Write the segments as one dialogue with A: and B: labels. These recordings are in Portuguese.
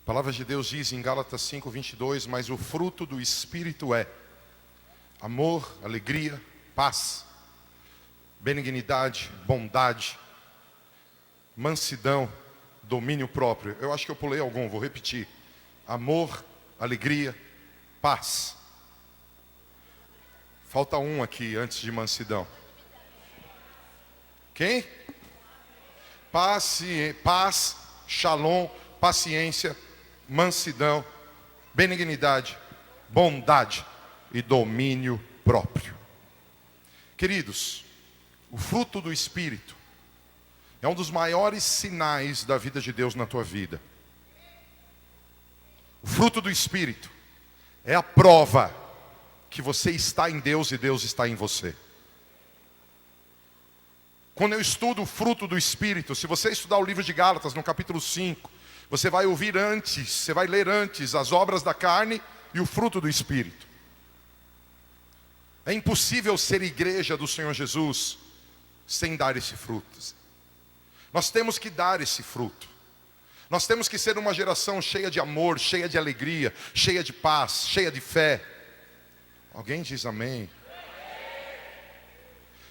A: A palavra de Deus diz em Gálatas 5:22, mas o fruto do Espírito é amor, alegria, paz, benignidade, bondade, mansidão, domínio próprio. Eu acho que eu pulei algum, vou repetir. Amor, alegria, paz. Falta um aqui antes de mansidão. Quem? Paz, shalom, paciência, mansidão, benignidade, bondade e domínio próprio. Queridos, o fruto do Espírito é um dos maiores sinais da vida de Deus na tua vida. O fruto do Espírito é a prova que você está em Deus e Deus está em você. Quando eu estudo o fruto do Espírito, se você estudar o livro de Gálatas, no capítulo 5, você vai ouvir antes, você vai ler antes as obras da carne e o fruto do Espírito. É impossível ser igreja do Senhor Jesus sem dar esse fruto. Nós temos que dar esse fruto. Nós temos que ser uma geração cheia de amor, cheia de alegria, cheia de paz, cheia de fé. Alguém diz amém?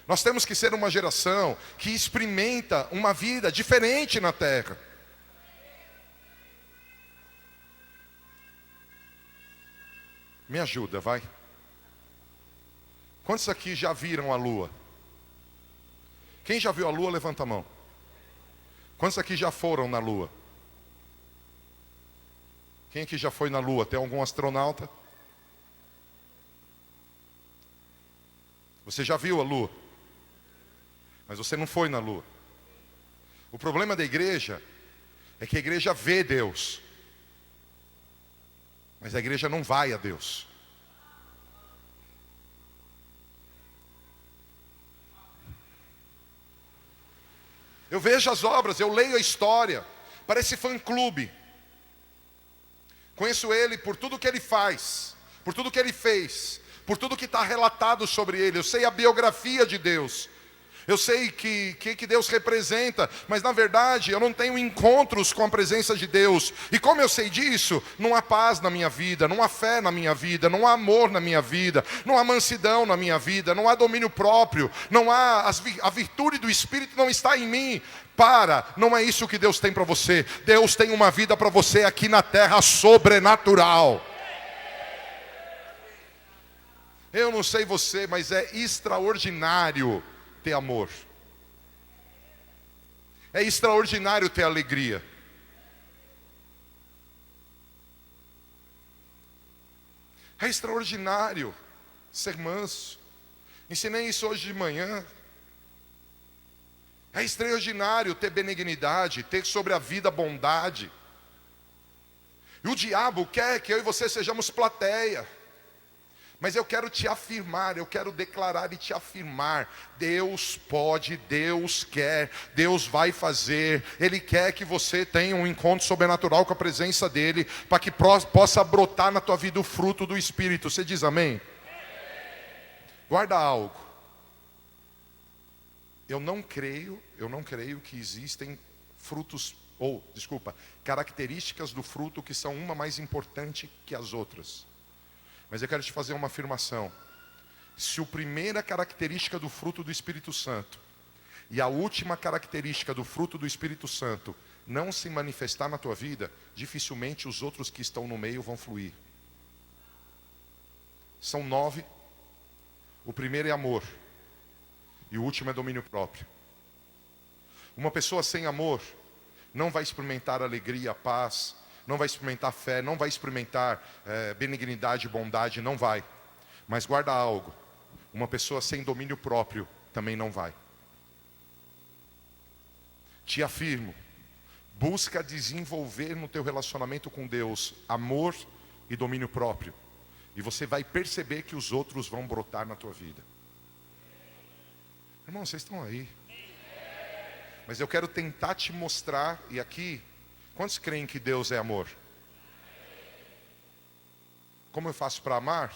A: Nós temos que ser uma geração que experimenta uma vida diferente na terra. Me ajuda, vai. Quantos aqui já viram a lua? Quem já viu a lua, levanta a mão. Quantos aqui já foram na lua? Quem aqui já foi na lua? Tem algum astronauta? Você já viu a lua? Mas você não foi na lua. O problema da igreja é que a igreja vê Deus, mas a igreja não vai a Deus. Eu vejo as obras, eu leio a história, parece fã-clube. Conheço ele por tudo que ele faz, por tudo que ele fez, por tudo que está relatado sobre ele. Eu sei a biografia de Deus. Eu sei que Deus representa, mas na verdade eu não tenho encontros com a presença de Deus. E como eu sei disso, não há paz na minha vida, não há fé na minha vida, não há amor na minha vida, não há mansidão na minha vida, não há domínio próprio, não há a virtude do Espírito não está em mim. Não é isso que Deus tem para você. Deus tem uma vida para você aqui na terra sobrenatural. Eu não sei você, mas é extraordinário ter amor. É extraordinário ter alegria. É extraordinário ser manso. Ensinei isso hoje de manhã. É extraordinário ter benignidade, ter sobre a vida bondade. E o diabo quer que eu e você sejamos plateia. Mas eu quero te afirmar, eu quero declarar e te afirmar. Deus pode, Deus quer, Deus vai fazer. Ele quer que você tenha um encontro sobrenatural com a presença dEle, para que possa brotar na tua vida o fruto do Espírito. Você diz amém? Guarda algo. Eu não creio que existem características do fruto que são uma mais importante que as outras. Mas eu quero te fazer uma afirmação. Se a primeira característica do fruto do Espírito Santo e a última característica do fruto do Espírito Santo não se manifestar na tua vida, dificilmente os outros que estão no meio vão fluir. São 9. O primeiro é amor. E o último é domínio próprio. Uma pessoa sem amor não vai experimentar alegria, paz, não vai experimentar fé, não vai experimentar benignidade, bondade, não vai. Mas guarda algo, uma pessoa sem domínio próprio também não vai. Te afirmo, busca desenvolver no teu relacionamento com Deus amor e domínio próprio. E você vai perceber que os outros vão brotar na tua vida. Irmão, vocês estão aí. Mas eu quero tentar te mostrar, e aqui, quantos creem que Deus é amor? Como eu faço para amar?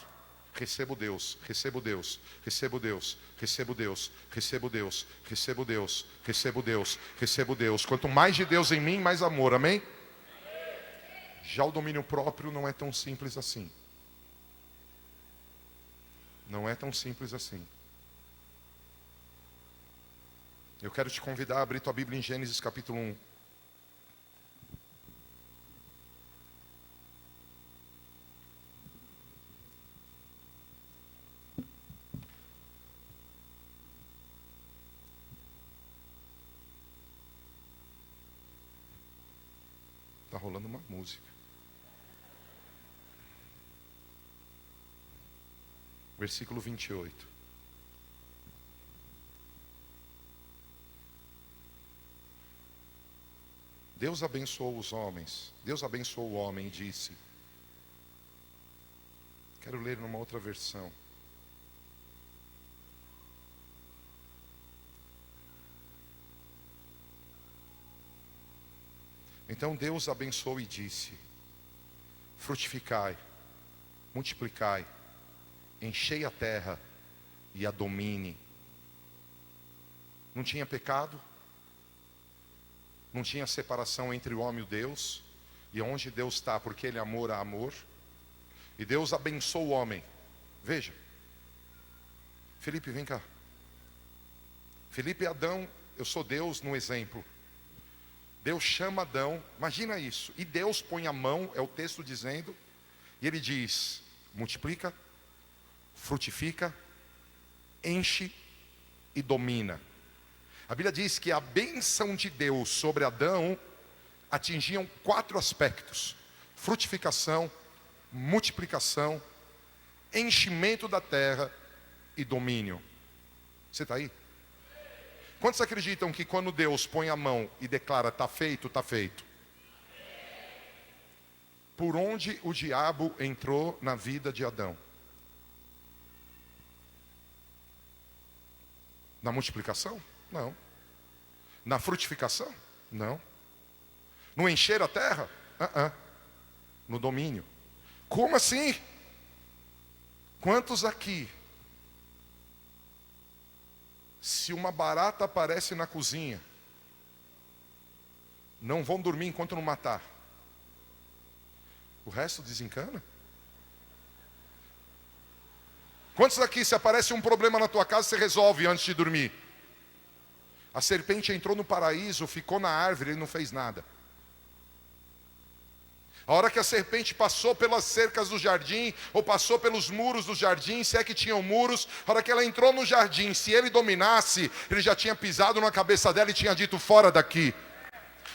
A: Recebo Deus, recebo Deus, recebo Deus, recebo Deus, recebo Deus, recebo Deus, recebo Deus, recebo Deus. Quanto mais de Deus em mim, mais amor, amém? Já o domínio próprio não é tão simples assim. Não é tão simples assim. Eu quero te convidar a abrir tua Bíblia em Gênesis capítulo 1. Está rolando uma música. Versículo 28. Deus abençoou os homens. Deus abençoou o homem e disse. Quero ler numa outra versão. Então Deus abençoou e disse: frutificai, multiplicai, enchei a terra e a domine. Não tinha pecado, não tinha separação entre o homem e o Deus, e onde Deus está, porque Ele é amor a amor, e Deus abençoou o homem. Veja, Felipe, vem cá. Felipe e Adão, eu sou Deus no exemplo. Deus chama Adão, imagina isso, e Deus põe a mão, é o texto dizendo, e Ele diz: multiplica, frutifica, enche e domina. A Bíblia diz que a bênção de Deus sobre Adão atingiam 4 aspectos: frutificação, multiplicação, enchimento da terra e domínio. Você está aí? Quantos acreditam que quando Deus põe a mão e declara está feito, está feito? Por onde o diabo entrou na vida de Adão? Na multiplicação? Não. Na frutificação? Não. No encher a terra? No domínio. Como assim? Quantos aqui, se uma barata aparece na cozinha, não vão dormir enquanto não matar? O resto desencana? Quantos aqui, se aparece um problema na tua casa, você resolve antes de dormir? A serpente entrou no paraíso, ficou na árvore e não fez nada. A hora que a serpente passou pelas cercas do jardim, ou passou pelos muros do jardim, se é que tinham muros, a hora que ela entrou no jardim, se ele dominasse, ele já tinha pisado na cabeça dela e tinha dito: fora daqui.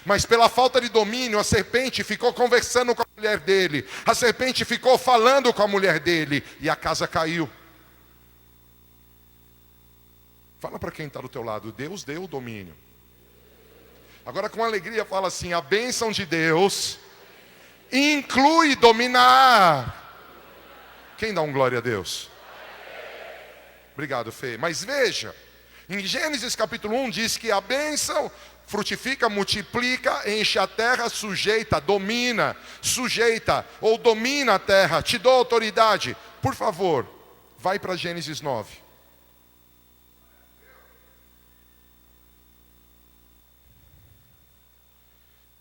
A: Mas pela falta de domínio, a serpente ficou conversando com a mulher dele, a serpente ficou falando com a mulher dele, e a casa caiu. Fala para quem está do teu lado: Deus deu o domínio. Agora com alegria fala assim: a bênção de Deus inclui dominar. Quem dá um glória a Deus? Obrigado, Fê. Mas veja, em Gênesis capítulo 1 diz que a bênção frutifica, multiplica, enche a terra, sujeita, domina, sujeita ou domina a terra. Te dou autoridade. Por favor, vai para Gênesis 9.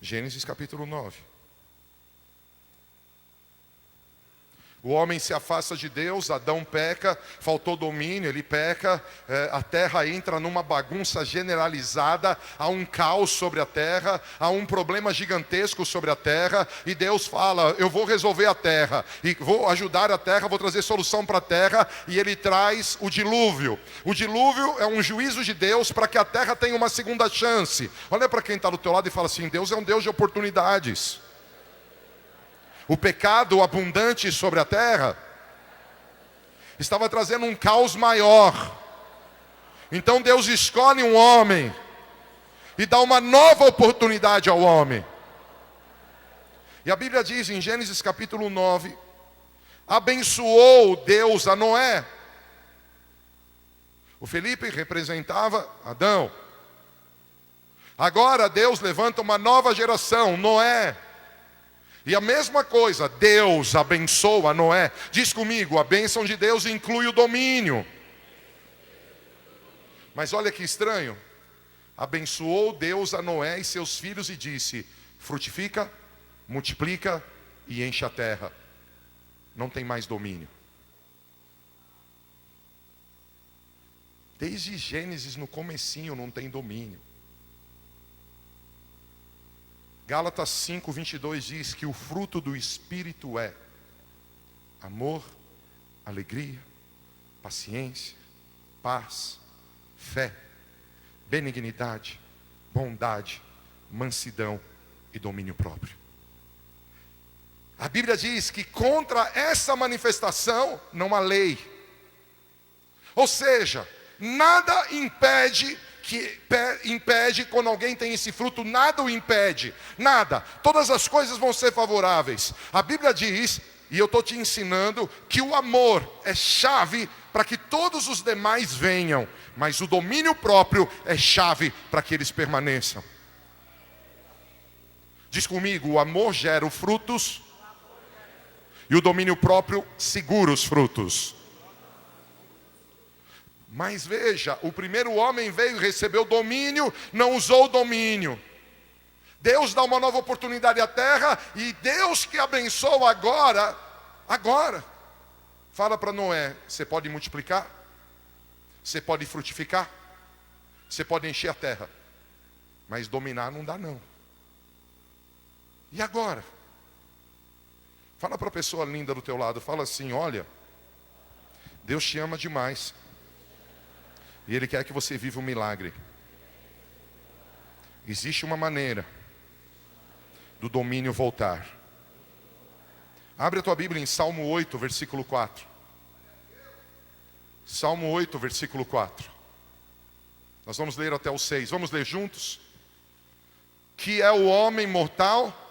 A: Gênesis capítulo 9. O homem se afasta de Deus, Adão peca, faltou domínio, ele peca, a terra entra numa bagunça generalizada, há um caos sobre a terra, há um problema gigantesco sobre a terra, e Deus fala: eu vou resolver a terra, e vou ajudar a terra, vou trazer solução para a terra, e ele traz o dilúvio. O dilúvio é um juízo de Deus para que a terra tenha uma segunda chance. Olha para quem está do teu lado e fala assim: Deus é um Deus de oportunidades. O pecado abundante sobre a terra estava trazendo um caos maior. Então Deus escolhe um homem e dá uma nova oportunidade ao homem. E a Bíblia diz em Gênesis capítulo 9: abençoou Deus a Noé. O Felipe representava Adão. Agora Deus levanta uma nova geração, Noé. E a mesma coisa, Deus abençoa Noé. Diz comigo: a bênção de Deus inclui o domínio. Mas olha que estranho. Abençoou Deus a Noé e seus filhos e disse: frutifica, multiplica, e enche a terra, não tem mais domínio. Desde Gênesis, no comecinho, não tem domínio. Gálatas 5:22 diz que o fruto do Espírito é amor, alegria, paciência, paz, fé, benignidade, bondade, mansidão e domínio próprio. A Bíblia diz que contra essa manifestação não há lei. Ou seja, nada impede quando alguém tem esse fruto, nada o impede, nada. Todas as coisas vão ser favoráveis. A Bíblia diz, e eu estou te ensinando, que o amor é chave para que todos os demais venham, mas o domínio próprio é chave para que eles permaneçam. Diz comigo, o amor gera frutos e o domínio próprio segura os frutos. Mas veja, o primeiro homem veio e recebeu domínio, não usou o domínio. Deus dá uma nova oportunidade à terra, e Deus que abençoa agora, fala para Noé, você pode multiplicar, você pode frutificar, você pode encher a terra, mas dominar não dá não. E agora? Fala para a pessoa linda do teu lado, fala assim, olha, Deus te ama demais. E Ele quer que você viva um milagre. Existe uma maneira do domínio voltar. Abre a tua Bíblia em Salmo 8, versículo 4. Salmo 8, versículo 4. Nós vamos ler até o 6. Vamos ler juntos? Que é o homem mortal?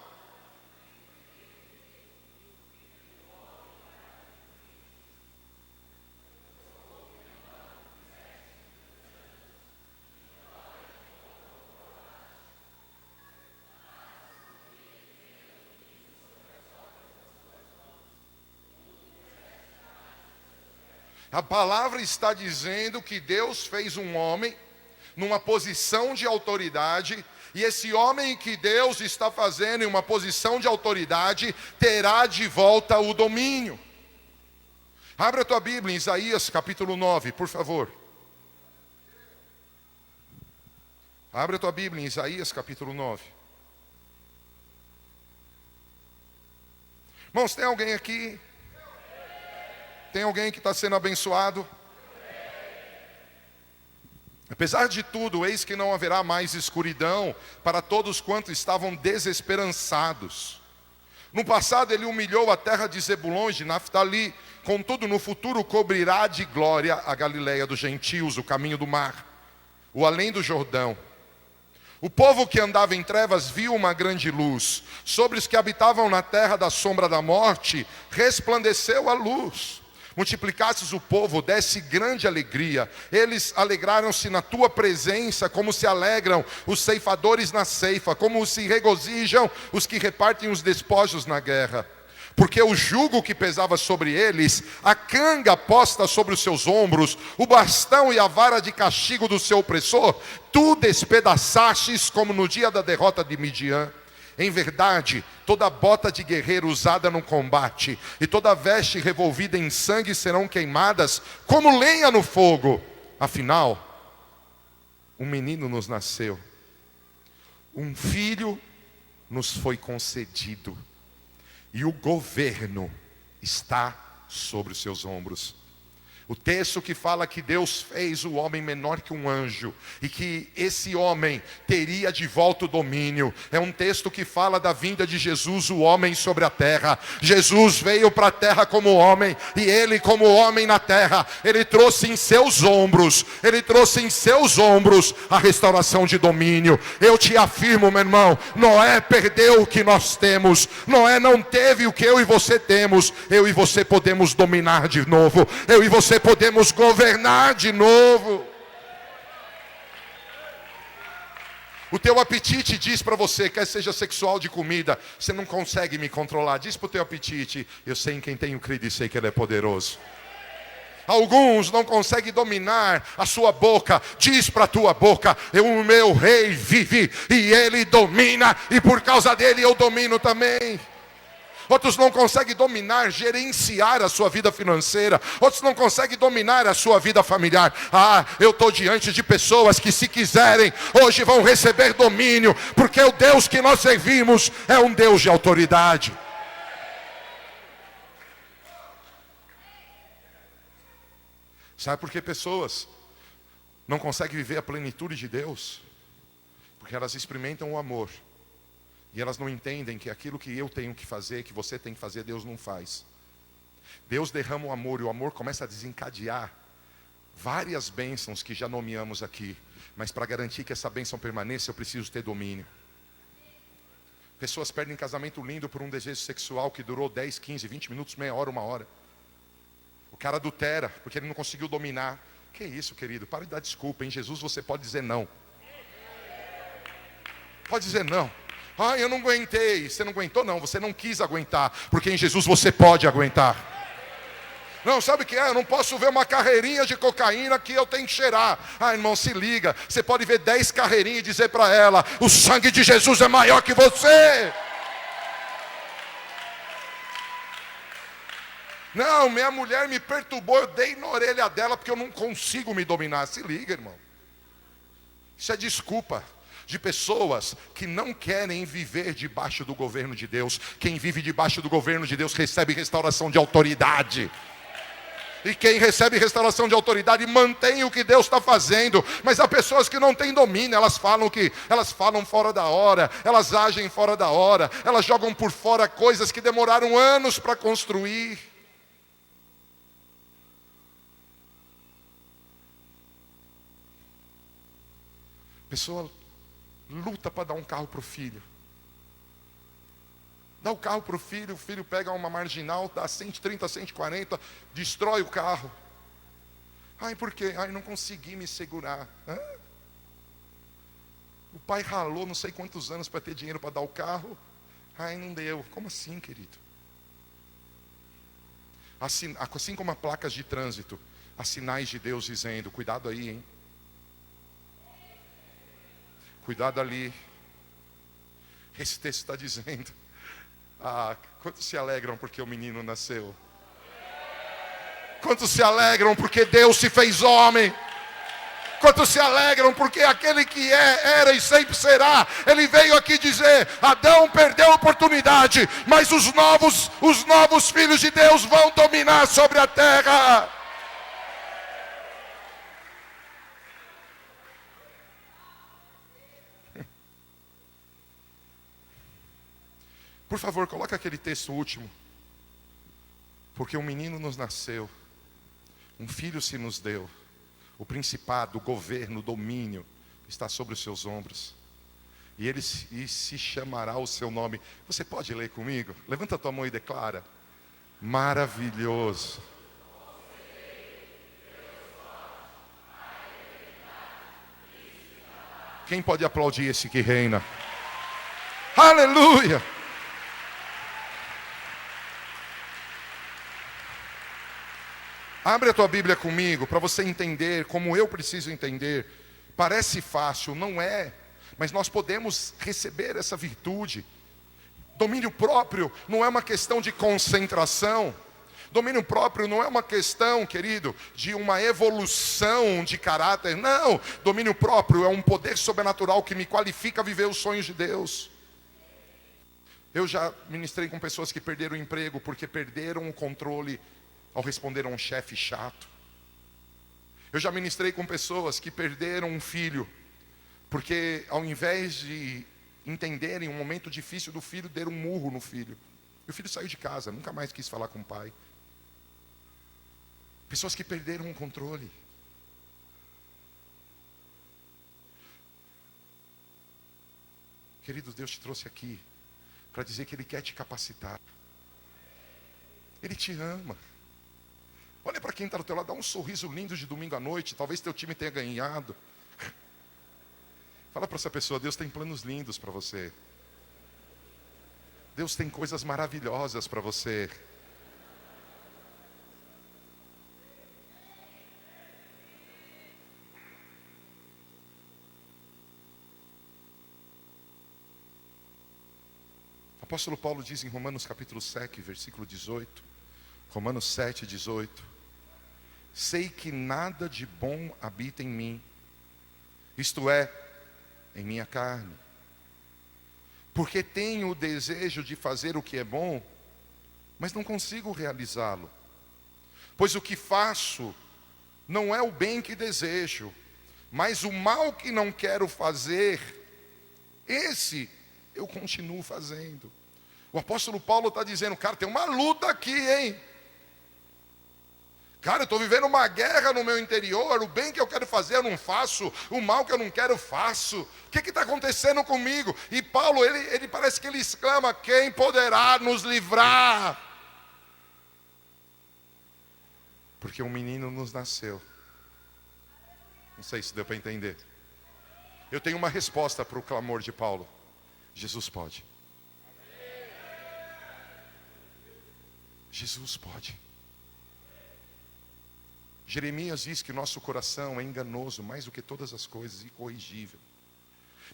A: A palavra está dizendo que Deus fez um homem numa posição de autoridade, e esse homem que Deus está fazendo em uma posição de autoridade terá de volta o domínio. Abra a tua Bíblia em Isaías capítulo 9, por favor. Abra a tua Bíblia em Isaías capítulo 9. Irmãos, tem alguém aqui? Tem alguém que está sendo abençoado? Apesar de tudo, eis que não haverá mais escuridão para todos quantos estavam desesperançados. No passado ele humilhou a terra de Zebulon e de Naftali, contudo no futuro cobrirá de glória a Galileia dos gentios, o caminho do mar, o além do Jordão. O povo que andava em trevas viu uma grande luz. Sobre os que habitavam na terra da sombra da morte, resplandeceu a luz. Multiplicasses o povo, desse grande alegria. Eles alegraram-se na tua presença, como se alegram os ceifadores na ceifa, como se regozijam os que repartem os despojos na guerra. Porque o jugo que pesava sobre eles, a canga posta sobre os seus ombros, o bastão e a vara de castigo do seu opressor, tu despedaçastes como no dia da derrota de Midian. Em verdade, toda bota de guerreiro usada no combate e toda veste revolvida em sangue serão queimadas como lenha no fogo. Afinal, um menino nos nasceu, um filho nos foi concedido, e o governo está sobre os seus ombros. O texto que fala que Deus fez o homem menor que um anjo, e que esse homem teria de volta o domínio, é um texto que fala da vinda de Jesus, o homem sobre a terra. Jesus veio para a terra como homem, e ele como homem na terra, ele trouxe em seus ombros, a restauração de domínio. Eu te afirmo, meu irmão, Noé perdeu o que nós temos, Noé não teve o que eu e você temos. Eu e você podemos dominar de novo, eu e você podemos governar de novo. O teu apetite diz para você, quer seja sexual de comida, você não consegue me controlar. Diz para o teu apetite, eu sei em quem tenho crido e sei que Ele é poderoso. Alguns não conseguem dominar a sua boca. Diz para a tua boca, o meu rei vive e ele domina, e por causa dele eu domino também. Outros não conseguem dominar, gerenciar a sua vida financeira. Outros não conseguem dominar a sua vida familiar. Eu estou diante de pessoas que, se quiserem, hoje vão receber domínio, porque o Deus que nós servimos é um Deus de autoridade. Sabe por que pessoas não conseguem viver a plenitude de Deus? Porque elas experimentam o amor e elas não entendem que aquilo que eu tenho que fazer, que você tem que fazer, Deus não faz. Deus derrama o amor e o amor começa a desencadear várias bênçãos que já nomeamos aqui. Mas para garantir que essa bênção permaneça, eu preciso ter domínio. Pessoas perdem casamento lindo por um desejo sexual que durou 10, 15, 20 minutos, meia hora, uma hora. O cara adultera porque ele não conseguiu dominar. Que isso, querido? Para de dar desculpa. Em Jesus você pode dizer não. Pode dizer não. Eu não aguentei. Você não aguentou? Não, você não quis aguentar. Porque em Jesus você pode aguentar. Não, sabe o que é? Eu não posso ver uma carreirinha de cocaína que eu tenho que cheirar. Irmão, se liga. Você pode ver 10 carreirinhas e dizer para ela: o sangue de Jesus é maior que você. Não, minha mulher me perturbou, eu dei na orelha dela porque eu não consigo me dominar. Se liga, irmão. Isso é desculpa de pessoas que não querem viver debaixo do governo de Deus. Quem vive debaixo do governo de Deus recebe restauração de autoridade. E quem recebe restauração de autoridade mantém o que Deus está fazendo. Mas há pessoas que não têm domínio. Elas falam fora da hora. Elas agem fora da hora. Elas jogam por fora coisas que demoraram anos para construir. A pessoa luta para dar um carro para o filho. Dá o carro para o filho pega uma marginal, dá 130, 140, destrói o carro. Por quê? Não consegui me segurar. O pai ralou não sei quantos anos para ter dinheiro para dar o carro. Não deu. Como assim, querido? Assim como as placas de trânsito, há sinais de Deus dizendo: cuidado aí, hein? Cuidado ali. Esse texto está dizendo: quantos se alegram porque o menino nasceu? Quantos se alegram porque Deus se fez homem? Quantos se alegram porque aquele que era e sempre será, ele veio aqui dizer: Adão perdeu a oportunidade, mas os novos filhos de Deus vão dominar sobre a terra. Por favor, coloca aquele texto último. Porque um menino nos nasceu, um filho se nos deu, o principado, o governo, o domínio está sobre os seus ombros. E se chamará o seu nome. Você pode ler comigo? Levanta a tua mão e declara: maravilhoso. Quem pode aplaudir esse que reina? Aleluia! Abre a tua Bíblia comigo para você entender como eu preciso entender. Parece fácil, não é, mas nós podemos receber essa virtude. Domínio próprio não é uma questão de concentração. Domínio próprio não é uma questão, querido, de uma evolução de caráter. Não, domínio próprio é um poder sobrenatural que me qualifica a viver os sonhos de Deus. Eu já ministrei com pessoas que perderam o emprego porque perderam o controle ao responder a um chefe chato. Eu já ministrei com pessoas que perderam um filho porque, ao invés de entenderem um momento difícil do filho, deram um murro no filho. E o filho saiu de casa, nunca mais quis falar com o pai. Pessoas que perderam o controle. Querido, Deus te trouxe aqui para dizer que Ele quer te capacitar. Ele te ama. Olha para quem está do teu lado, dá um sorriso lindo de domingo à noite. Talvez teu time tenha ganhado. Fala para essa pessoa: Deus tem planos lindos para você. Deus tem coisas maravilhosas para você. O apóstolo Paulo diz em Romanos capítulo 7, versículo 18, Romanos 7, 18, sei que nada de bom habita em mim, isto é, em minha carne, porque tenho o desejo de fazer o que é bom, mas não consigo realizá-lo. Pois o que faço não é o bem que desejo, mas o mal que não quero fazer, esse eu continuo fazendo. O apóstolo Paulo está dizendo, cara, tem uma luta aqui, hein? Cara, eu estou vivendo uma guerra no meu interior, o bem que eu quero fazer eu não faço, o mal que eu não quero faço. O que está acontecendo comigo? E Paulo, ele parece que ele exclama, quem poderá nos livrar? Porque um menino nos nasceu. Não sei se deu para entender. Eu tenho uma resposta para o clamor de Paulo. Jesus pode. Jesus pode. Jeremias diz que nosso coração é enganoso mais do que todas as coisas, incorrigível.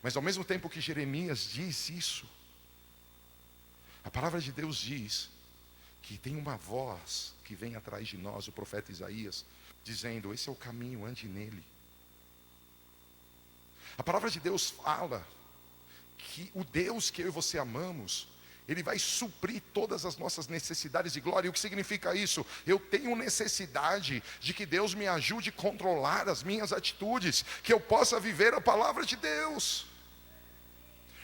A: Mas ao mesmo tempo que Jeremias diz isso, a palavra de Deus diz que tem uma voz que vem atrás de nós, o profeta Isaías, dizendo, esse é o caminho, ande nele. A palavra de Deus fala que o Deus que eu e você amamos, Ele vai suprir todas as nossas necessidades de glória. E o que significa isso? Eu tenho necessidade de que Deus me ajude a controlar as minhas atitudes, que eu possa viver a palavra de Deus.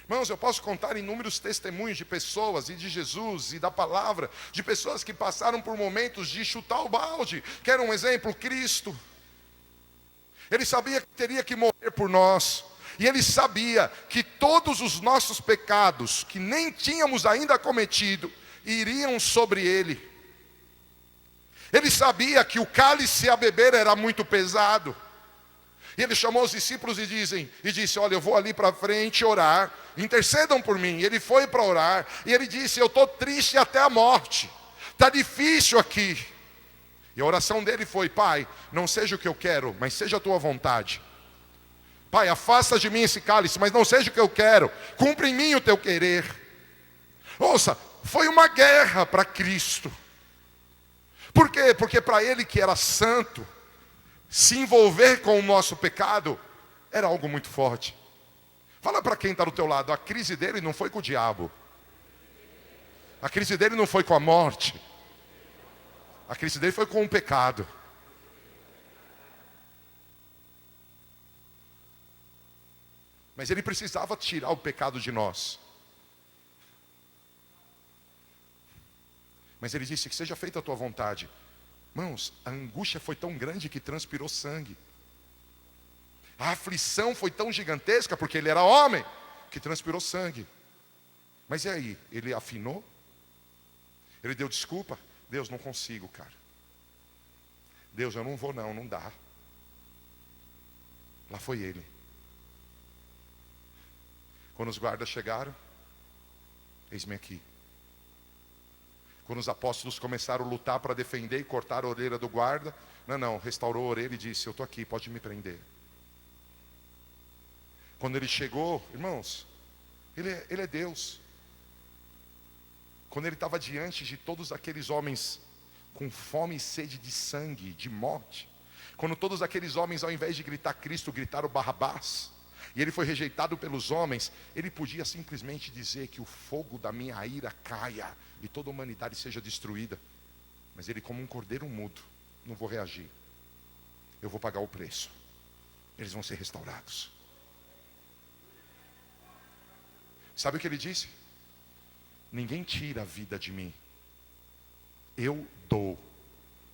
A: Irmãos, eu posso contar inúmeros testemunhos de pessoas e de Jesus e da palavra, de pessoas que passaram por momentos de chutar o balde. Quer um exemplo? Cristo. Ele sabia que teria que morrer por nós. E Ele sabia que todos os nossos pecados, que nem tínhamos ainda cometido, iriam sobre Ele. Ele sabia que o cálice a beber era muito pesado. E Ele chamou os discípulos e disse, olha, eu vou ali para frente orar, intercedam por mim. E Ele foi para orar, e Ele disse, eu estou triste até a morte, está difícil aqui. E a oração dele foi, Pai, não seja o que eu quero, mas seja a tua vontade. Pai, afasta de mim esse cálice, mas não seja o que eu quero, cumpra em mim o teu querer. Ouça, foi uma guerra para Cristo. Por quê? Porque para Ele que era santo, se envolver com o nosso pecado era algo muito forte. Fala para quem está do teu lado, a crise dele não foi com o diabo. A crise dele não foi com a morte. A crise dele foi com o pecado. Mas Ele precisava tirar o pecado de nós. Mas Ele disse que seja feita a tua vontade. Irmãos, a angústia foi tão grande que transpirou sangue. A aflição foi tão gigantesca, porque Ele era homem, que transpirou sangue. Mas e aí? Ele afinou? Ele deu desculpa? Deus, não consigo, cara. Deus, eu não vou não dá. Lá foi Ele. Quando os guardas chegaram, eis-me aqui. Quando os apóstolos começaram a lutar para defender e cortar a orelha do guarda, não, restaurou a orelha e disse, eu estou aqui, pode me prender. Quando ele chegou, irmãos, ele é Deus. Quando ele estava diante de todos aqueles homens com fome e sede de sangue, de morte, quando todos aqueles homens, ao invés de gritar Cristo, gritaram Barrabás, e ele foi rejeitado pelos homens, ele podia simplesmente dizer que o fogo da minha ira caia e toda a humanidade seja destruída. Mas ele, como um cordeiro mudo, não vou reagir. Eu vou pagar o preço. Eles vão ser restaurados. Sabe o que ele disse? Ninguém tira a vida de mim. Eu dou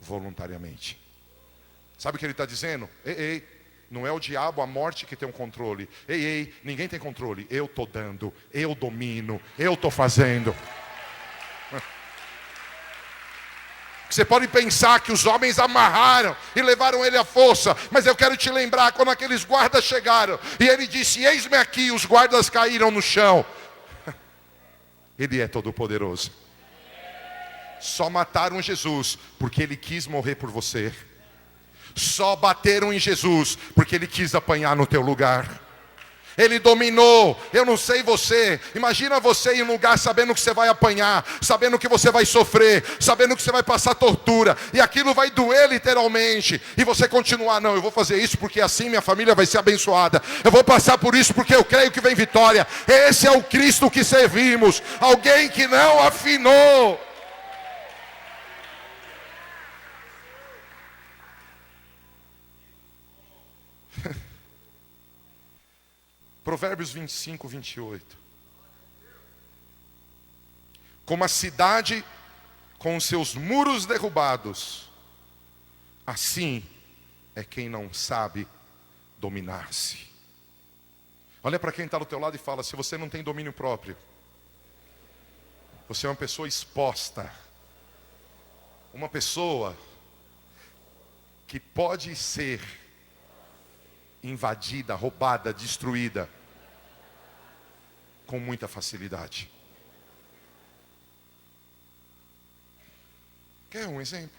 A: voluntariamente. Sabe o que ele está dizendo? Ei, não é o diabo, a morte que tem um controle. Ei, ninguém tem controle. Eu estou dando, eu domino, eu estou fazendo. Você pode pensar que os homens amarraram e levaram ele à força, mas eu quero te lembrar quando aqueles guardas chegaram e ele disse, eis-me aqui, os guardas caíram no chão. Ele é todo poderoso. Só mataram Jesus porque Ele quis morrer por você. Só bateram em Jesus porque Ele quis apanhar no teu lugar. Ele dominou. Eu não sei você. Imagina você em um lugar sabendo que você vai apanhar, sabendo que você vai sofrer, sabendo que você vai passar tortura, e aquilo vai doer literalmente, e você continuar, não, eu vou fazer isso porque assim minha família vai ser abençoada, eu vou passar por isso porque eu creio que vem vitória. Esse é o Cristo que servimos, alguém que não afinou. Provérbios 25, 28. Como a cidade com os seus muros derrubados, assim é quem não sabe dominar-se. Olha para quem está do teu lado e fala: se você não tem domínio próprio, você é uma pessoa exposta. Uma pessoa que pode ser invadida, roubada, destruída com muita facilidade. Quer um exemplo?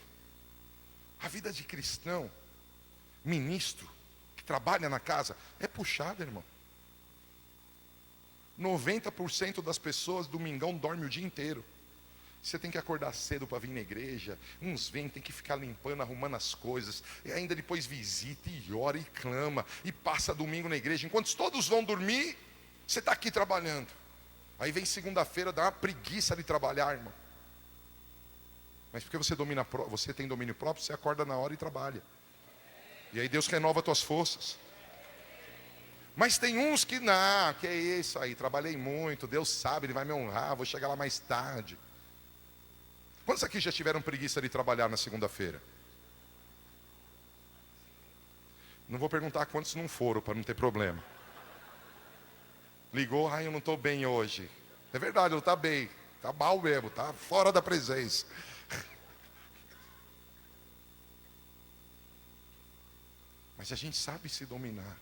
A: A vida de cristão, ministro, que trabalha na casa, é puxada, irmão. 90% das pessoas, domingão, dorme o dia inteiro. Você tem que acordar cedo para vir na igreja. Uns vêm, tem que ficar limpando, arrumando as coisas. E ainda depois visita e ora e clama. E passa domingo na igreja. Enquanto todos vão dormir, você está aqui trabalhando. Aí vem segunda-feira, dá uma preguiça de trabalhar, irmão. Mas porque você tem domínio próprio, você acorda na hora e trabalha. E aí Deus renova as tuas forças. Mas tem uns que não, que é isso aí, trabalhei muito, Deus sabe, Ele vai me honrar, vou chegar lá mais tarde. Quantos aqui já tiveram preguiça de trabalhar na segunda-feira? Não vou perguntar quantos não foram, para não ter problema. Ligou, eu não estou bem hoje. É verdade, não está bem. Está mal mesmo, está fora da presença. Mas a gente sabe se dominar.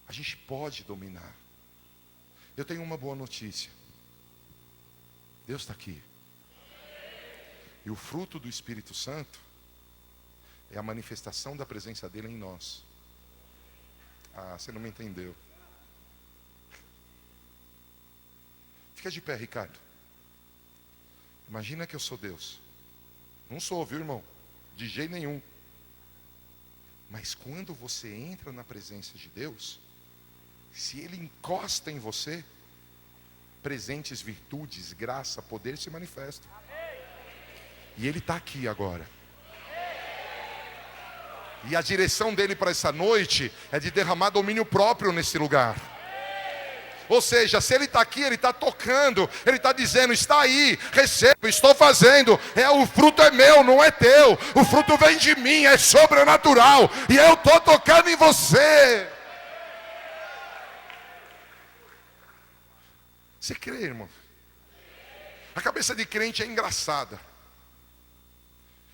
A: A gente pode dominar. Eu tenho uma boa notícia. Deus está aqui. E o fruto do Espírito Santo é a manifestação da presença dele em nós. Ah, você não me entendeu. Fica de pé, Ricardo. Imagina que eu sou Deus. Não sou, viu, irmão? De jeito nenhum. Mas quando você entra na presença de Deus, se Ele encosta em você, presentes, virtudes, graça, poder se manifestam. E Ele está aqui agora. E a direção dele para essa noite é de derramar domínio próprio nesse lugar. Ou seja, se Ele está aqui, Ele está tocando, Ele está dizendo, está aí, receba, estou fazendo, o fruto é meu, não é teu, o fruto vem de mim, é sobrenatural, e eu estou tocando em você. Você crê, irmão? A cabeça de crente é engraçada.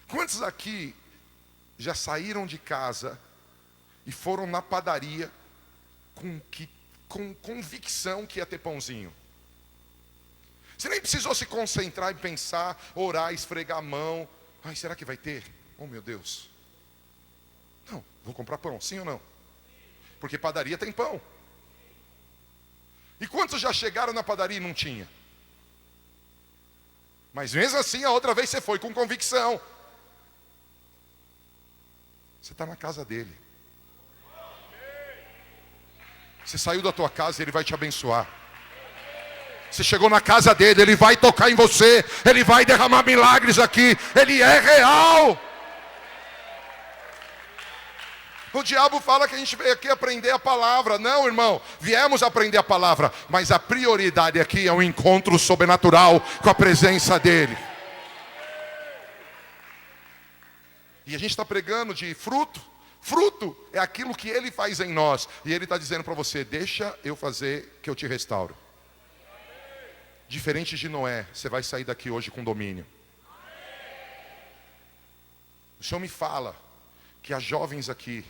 A: Quantos aqui já saíram de casa e foram na padaria com convicção que ia ter pãozinho? Você nem precisou se concentrar em pensar, orar, esfregar a mão. Ai, será que vai ter? Oh, meu Deus. Não, vou comprar pão, sim ou não? Porque padaria tem pão. E quantos já chegaram na padaria e não tinha? Mas mesmo assim, a outra vez você foi com convicção. Você está na casa dele. Você saiu da tua casa, ele vai te abençoar. Você chegou na casa dele, ele vai tocar em você. Ele vai derramar milagres aqui. Ele é real. O diabo fala que a gente veio aqui aprender a palavra. Não, irmão, viemos aprender a palavra, mas a prioridade aqui é um encontro sobrenatural com a presença dele. E a gente está pregando de fruto. Fruto é aquilo que Ele faz em nós. E Ele está dizendo para você, deixa eu fazer que eu te restauro. Diferente de Noé, você vai sair daqui hoje com domínio. O Senhor me fala que há jovens aqui,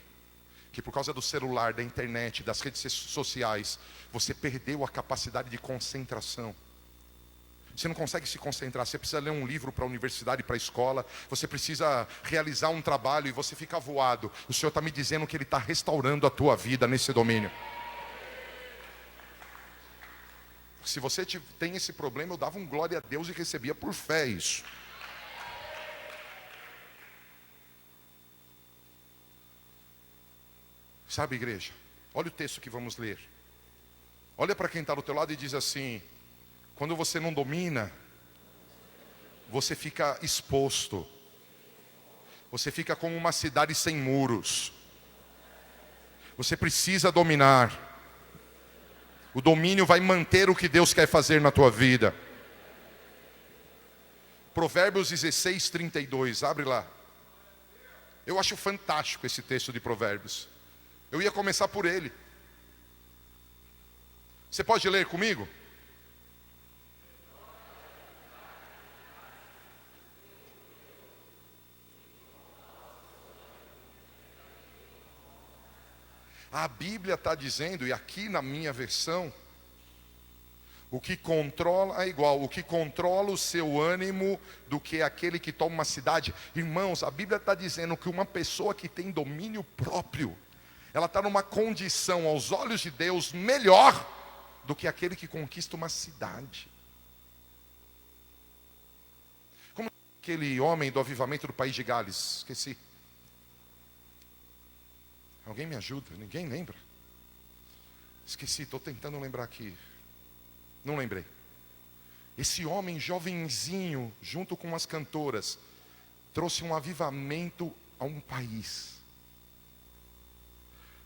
A: que por causa do celular, da internet, das redes sociais, você perdeu a capacidade de concentração. Você não consegue se concentrar, você precisa ler um livro para a universidade, para a escola, você precisa realizar um trabalho e você fica voado. O Senhor está me dizendo que Ele está restaurando a tua vida nesse domínio. Se você tem esse problema, eu dava um glória a Deus e recebia por fé isso. Sabe, igreja? Olha o texto que vamos ler. Olha para quem está do teu lado e diz assim: quando você não domina, você fica exposto. Você fica como uma cidade sem muros. Você precisa dominar. O domínio vai manter o que Deus quer fazer na tua vida. Provérbios 16, 32, abre lá. Eu acho fantástico esse texto de Provérbios. Eu ia começar por ele. Você pode ler comigo? A Bíblia está dizendo, e aqui na minha versão, o que controla é igual, o que controla o seu ânimo do que aquele que toma uma cidade. Irmãos, a Bíblia está dizendo que uma pessoa que tem domínio próprio, ela está numa condição aos olhos de Deus melhor do que aquele que conquista uma cidade. Como aquele homem do avivamento do país de Gales, esqueci. Alguém me ajuda? Ninguém lembra? Esqueci, estou tentando lembrar aqui. Não lembrei. Esse homem jovenzinho, junto com as cantoras, trouxe um avivamento a um país.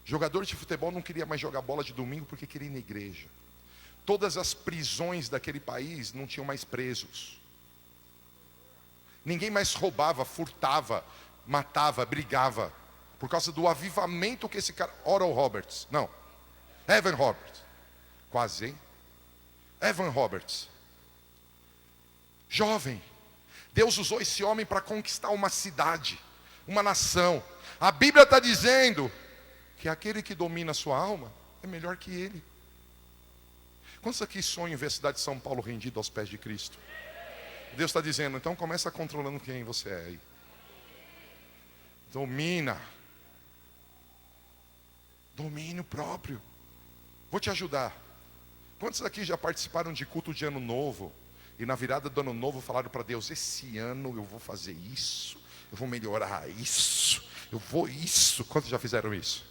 A: Jogador de futebol não queria mais jogar bola de domingo porque queria ir na igreja. Todas as prisões daquele país não tinham mais presos. Ninguém mais roubava, furtava, matava, brigava. Por causa do avivamento que esse cara... Oral Roberts, não. Evan Roberts. Quase, hein? Evan Roberts. Jovem. Deus usou esse homem para conquistar uma cidade, uma nação. A Bíblia está dizendo que aquele que domina a sua alma é melhor que ele. Quantos aqui sonham em ver a cidade de São Paulo rendida aos pés de Cristo? Deus está dizendo, então começa controlando quem você é aí. Domina. Domínio próprio. Vou te ajudar. Quantos aqui já participaram de culto de ano novo? E na virada do ano novo falaram para Deus, esse ano eu vou fazer isso, eu vou melhorar isso, eu vou isso. Quantos já fizeram isso?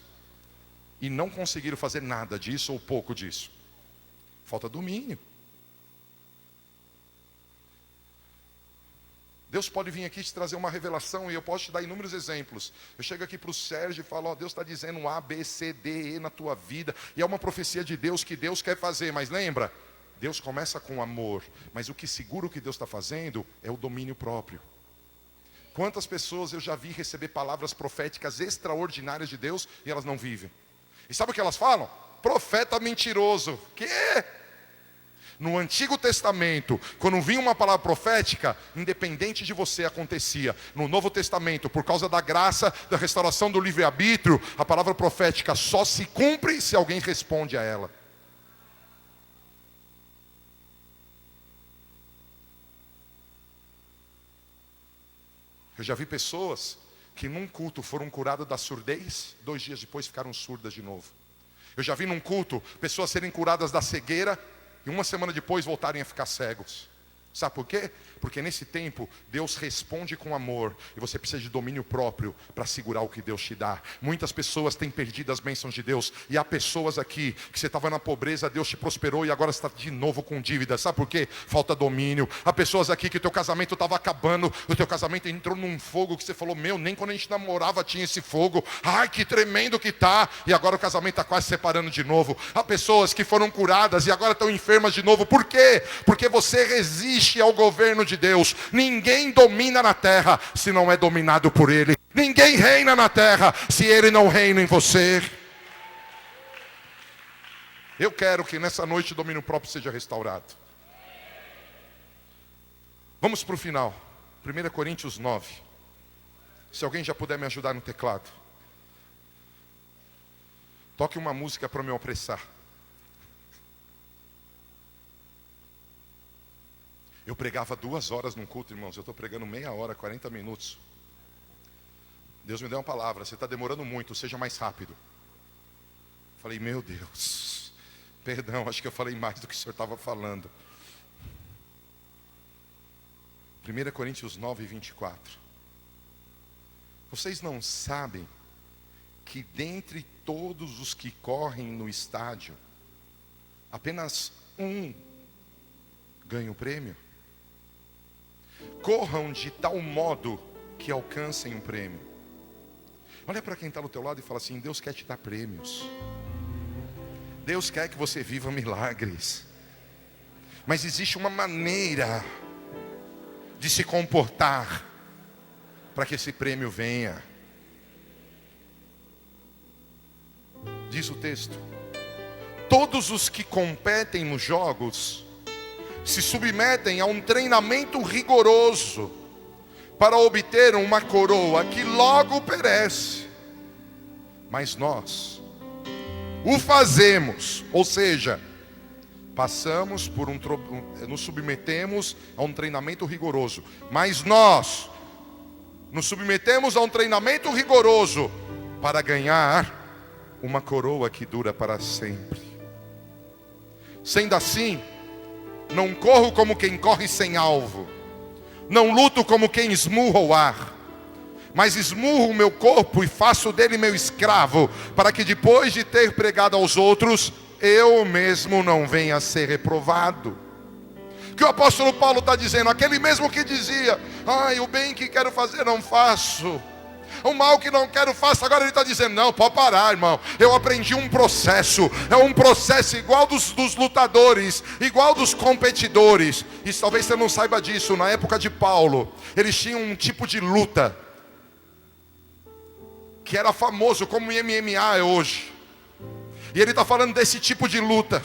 A: E não conseguiram fazer nada disso ou pouco disso. Falta domínio. Deus pode vir aqui te trazer uma revelação e eu posso te dar inúmeros exemplos. Eu chego aqui para o Sérgio e falo, Deus está dizendo um A, B, C, D, E na tua vida. E é uma profecia de Deus que Deus quer fazer. Mas lembra, Deus começa com amor. Mas o que segura o que Deus está fazendo é o domínio próprio. Quantas pessoas eu já vi receber palavras proféticas extraordinárias de Deus e elas não vivem. E sabe o que elas falam? Profeta mentiroso. Quê? No Antigo Testamento, quando vinha uma palavra profética, independente de você acontecia. No Novo Testamento, por causa da graça, da restauração do livre-arbítrio, a palavra profética só se cumpre se alguém responde a ela. Eu já vi pessoas que num culto foram curadas da surdez, 2 dias depois ficaram surdas de novo. Eu já vi num culto pessoas serem curadas da cegueira e 1 semana depois voltarem a ficar cegos. Sabe por quê? Porque nesse tempo Deus responde com amor e você precisa de domínio próprio para segurar o que Deus te dá. Muitas pessoas têm perdido as bênçãos de Deus e há pessoas aqui que você estava na pobreza, Deus te prosperou e agora está de novo com dívida. Sabe por quê? Falta domínio. Há pessoas aqui que o teu casamento estava acabando, o teu casamento entrou num fogo que você falou, meu, nem quando a gente namorava tinha esse fogo. Ai, que tremendo que tá. E agora o casamento está quase separando de novo. Há pessoas que foram curadas e agora estão enfermas de novo. Por quê? Porque você resiste ao governo de Deus. Ninguém domina na terra se não é dominado por Ele. Ninguém reina na terra se Ele não reina em você. Eu quero que nessa noite o domínio próprio seja restaurado. Vamos para o final. 1 Coríntios 9. Se alguém já puder me ajudar no teclado. Toque uma música para me apressar. Eu pregava 2 horas num culto, irmãos. Eu estou pregando meia hora, 40 minutos. Deus me deu uma palavra. Você está demorando muito, seja mais rápido. Falei, meu Deus. Perdão, acho que eu falei mais do que o senhor estava falando. 1 Coríntios 9, 24. Vocês não sabem que dentre todos os que correm no estádio, apenas um ganha o prêmio? Corram de tal modo que alcancem o prêmio. Olha para quem está do teu lado e fala assim: Deus quer te dar prêmios. Deus quer que você viva milagres. Mas existe uma maneira de se comportar para que esse prêmio venha. Diz o texto: todos os que competem nos jogos se submetem a um treinamento rigoroso para obter uma coroa que logo perece. Mas nós o fazemos, ou seja, passamos por nos submetemos a um treinamento rigoroso. Mas nós nos submetemos a um treinamento rigoroso para ganhar uma coroa que dura para sempre. Sendo assim, não corro como quem corre sem alvo, não luto como quem esmurra o ar, mas esmurro o meu corpo e faço dele meu escravo, para que depois de ter pregado aos outros, eu mesmo não venha a ser reprovado. O que o apóstolo Paulo está dizendo? Aquele mesmo que dizia: o bem que quero fazer não faço, o mal que não quero faço. Agora ele está dizendo: não, pode parar, irmão. Eu aprendi um processo. É um processo igual dos lutadores, igual dos competidores. E talvez você não saiba disso. Na época de Paulo, eles tinham um tipo de luta que era famoso como MMA é hoje. E ele está falando desse tipo de luta,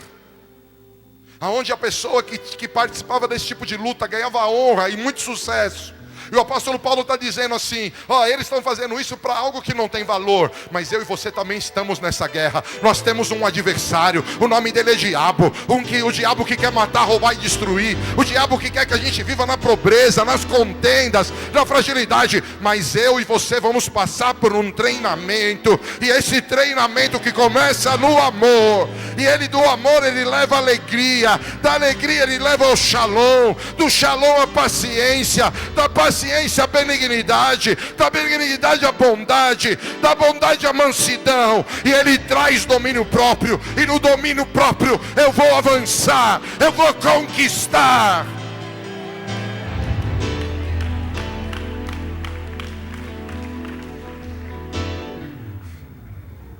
A: aonde a pessoa que participava desse tipo de luta ganhava honra e muito sucesso. E o apóstolo Paulo está dizendo assim: eles estão fazendo isso para algo que não tem valor, mas eu e você também estamos nessa guerra. Nós temos um adversário, o nome dele é diabo. O diabo que quer matar, roubar e destruir. O diabo que quer que a gente viva na pobreza, nas contendas, na fragilidade. Mas eu e você vamos passar por um treinamento. E esse treinamento que começa no amor, e ele do amor ele leva alegria, da alegria ele leva ao shalom, do shalom a paciência, da paciência a benignidade, da benignidade a bondade, da bondade a mansidão. E ele traz domínio próprio. E no domínio próprio eu vou avançar, eu vou conquistar.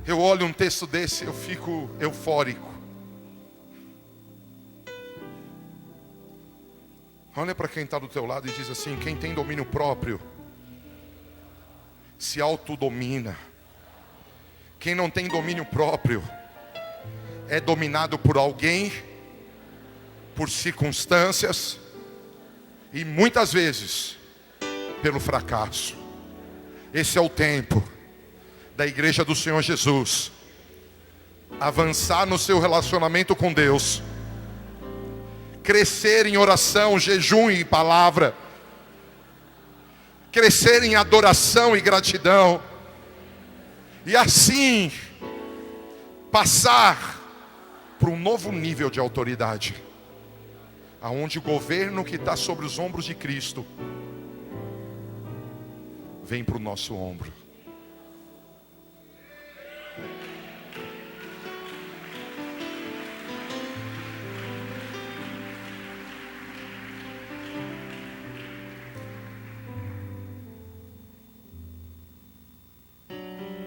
A: Eu olho um texto desse, eu fico eufórico. Olha para quem está do teu lado e diz assim: quem tem domínio próprio se autodomina. Quem não tem domínio próprio é dominado por alguém, por circunstâncias e muitas vezes pelo fracasso. Esse é o tempo da igreja do Senhor Jesus avançar no seu relacionamento com Deus, crescer em oração, jejum e palavra, crescer em adoração e gratidão, e assim passar para um novo nível de autoridade, aonde o governo que está sobre os ombros de Cristo vem para o nosso ombro.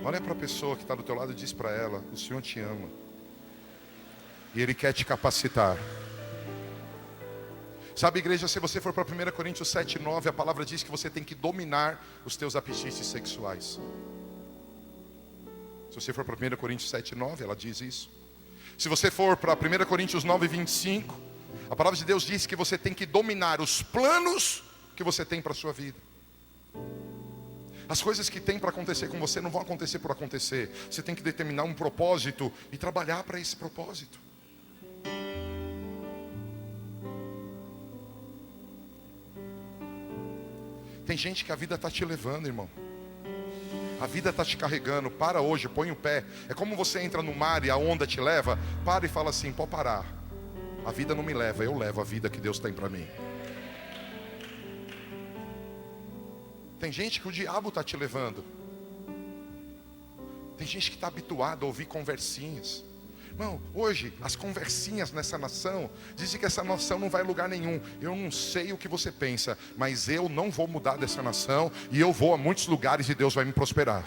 A: Olha para a pessoa que está do teu lado e diz para ela: o Senhor te ama e Ele quer te capacitar. Sabe, igreja, se você for para 1 Coríntios 7, 9, a palavra diz que você tem que dominar os teus apetites sexuais. Se você for para 1 Coríntios 7, 9, ela diz isso. Se você for para 1 Coríntios 9, 25, a palavra de Deus diz que você tem que dominar os planos que você tem para a sua vida. As coisas que tem para acontecer com você não vão acontecer por acontecer. Você tem que determinar um propósito e trabalhar para esse propósito. Tem gente que a vida está te levando, irmão. A vida está te carregando. Para hoje, põe o pé. É como você entra no mar e a onda te leva. Para e fala assim: pode parar. A vida não me leva, eu levo a vida que Deus tem para mim. Tem gente que o diabo está te levando. Tem gente que está habituada a ouvir conversinhas. Irmão, hoje as conversinhas nessa nação dizem que essa nação não vai a lugar nenhum. Eu não sei o que você pensa, mas eu não vou mudar dessa nação. E eu vou a muitos lugares e Deus vai me prosperar.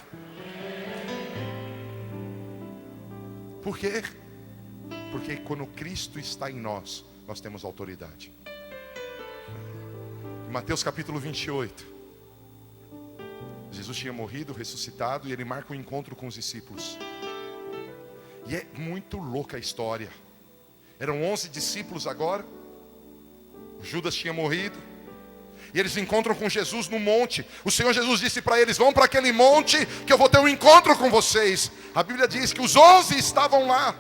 A: Por quê? Porque quando Cristo está em nós, nós temos autoridade. Em Mateus capítulo 28, Jesus tinha morrido, ressuscitado, e ele marca um encontro com os discípulos. E é muito louca a história. Eram 11 discípulos agora. Judas tinha morrido. E eles encontram com Jesus no monte. O Senhor Jesus disse para eles: vão para aquele monte que eu vou ter um encontro com vocês. A Bíblia diz que os 11 estavam lá.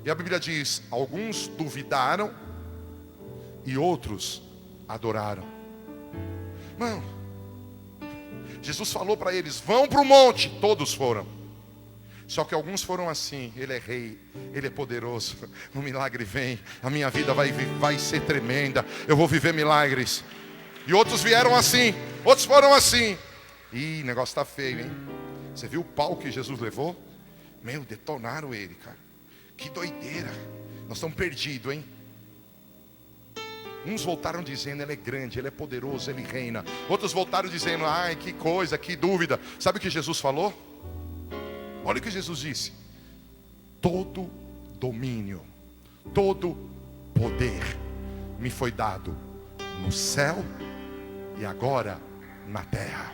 A: E a Bíblia diz: alguns duvidaram e outros adoraram. Mano, Jesus falou para eles: vão para o monte. Todos foram. Só que alguns foram assim: ele é rei, ele é poderoso, o milagre vem, a minha vida vai ser tremenda, eu vou viver milagres. E outros vieram assim, outros foram assim. Ih, o negócio está feio, hein? Você viu o pau que Jesus levou? Meu, detonaram ele, cara. Que doideira. Nós estamos perdidos, hein? Uns voltaram dizendo: ele é grande, ele é poderoso, ele reina. Outros voltaram dizendo: ai, que coisa, que dúvida. Sabe o que Jesus falou? Olha o que Jesus disse: todo domínio, todo poder me foi dado no céu e agora na terra.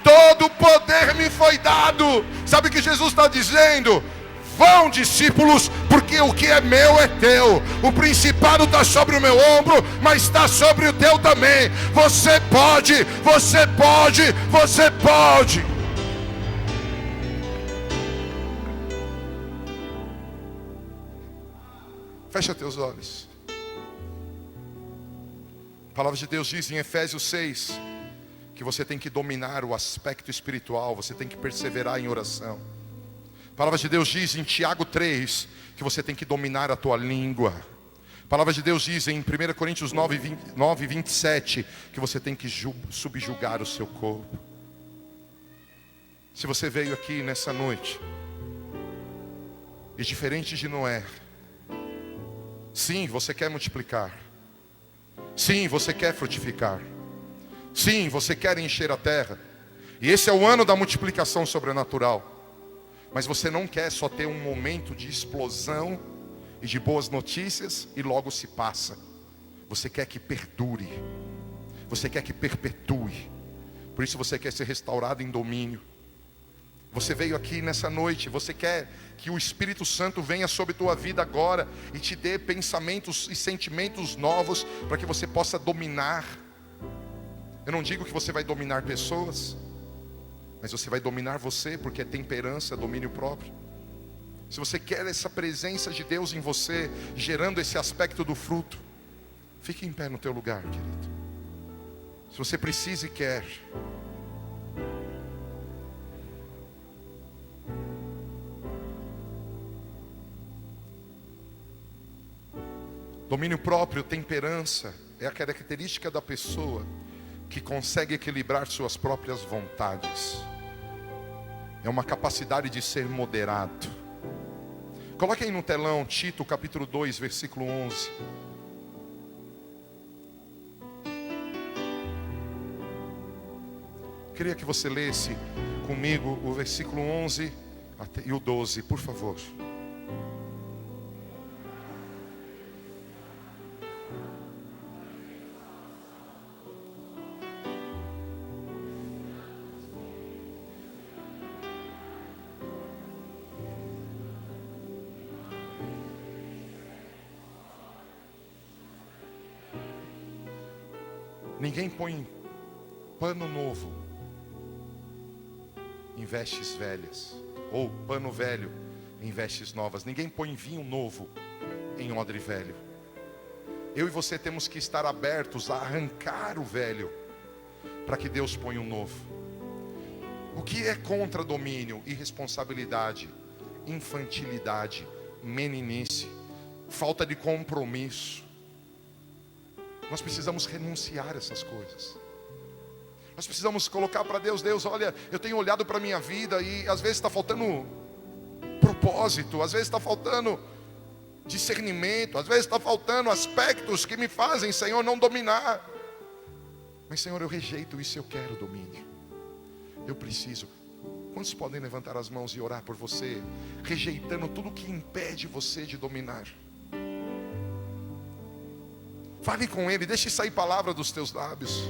A: Todo poder me foi dado. Sabe o que Jesus está dizendo? Vão, discípulos, porque o que é meu é teu. O principado está sobre o meu ombro, mas está sobre o teu também. Você pode, você pode, você pode. Fecha teus olhos. A palavra de Deus diz em Efésios 6 que você tem que dominar o aspecto espiritual, você tem que perseverar em oração. A palavra de Deus diz em Tiago 3 que você tem que dominar a tua língua. A palavra de Deus diz em 1 Coríntios 9, 27 que você tem que subjugar o seu corpo. Se você veio aqui nessa noite e diferente de Noé, sim, você quer multiplicar. Sim, você quer frutificar. Sim, você quer encher a terra. E esse é o ano da multiplicação sobrenatural. Mas você não quer só ter um momento de explosão e de boas notícias e logo se passa. Você quer que perdure. Você quer que perpetue. Por isso você quer ser restaurado em domínio. Você veio aqui nessa noite, você quer que o Espírito Santo venha sobre tua vida agora e te dê pensamentos e sentimentos novos para que você possa dominar. Eu não digo que você vai dominar pessoas, mas você vai dominar você, porque é temperança, domínio próprio. Se você quer essa presença de Deus em você, gerando esse aspecto do fruto, fique em pé no teu lugar, querido. Se você precisa e quer. Domínio próprio, temperança, é a característica da pessoa que consegue equilibrar suas próprias vontades. É uma capacidade de ser moderado. Coloque aí no telão Tito capítulo 2, versículo 11. Queria que você lesse comigo o versículo 11 e o 12, por favor. Ninguém põe pano novo em vestes velhas, ou pano velho em vestes novas. Ninguém põe vinho novo em odre velho. Eu e você temos que estar abertos a arrancar o velho, para que Deus ponha um novo. O que é contra domínio? Irresponsabilidade, infantilidade, meninice, falta de compromisso. Nós precisamos renunciar a essas coisas. Nós precisamos colocar para Deus: Deus, olha, eu tenho olhado para a minha vida e às vezes está faltando propósito, às vezes está faltando discernimento, às vezes está faltando aspectos que me fazem, Senhor, não dominar. Mas, Senhor, eu rejeito isso, eu quero domínio. Eu preciso. Quantos podem levantar as mãos e orar por você, rejeitando tudo que impede você de dominar? Fale com Ele, deixe sair palavra dos teus lábios.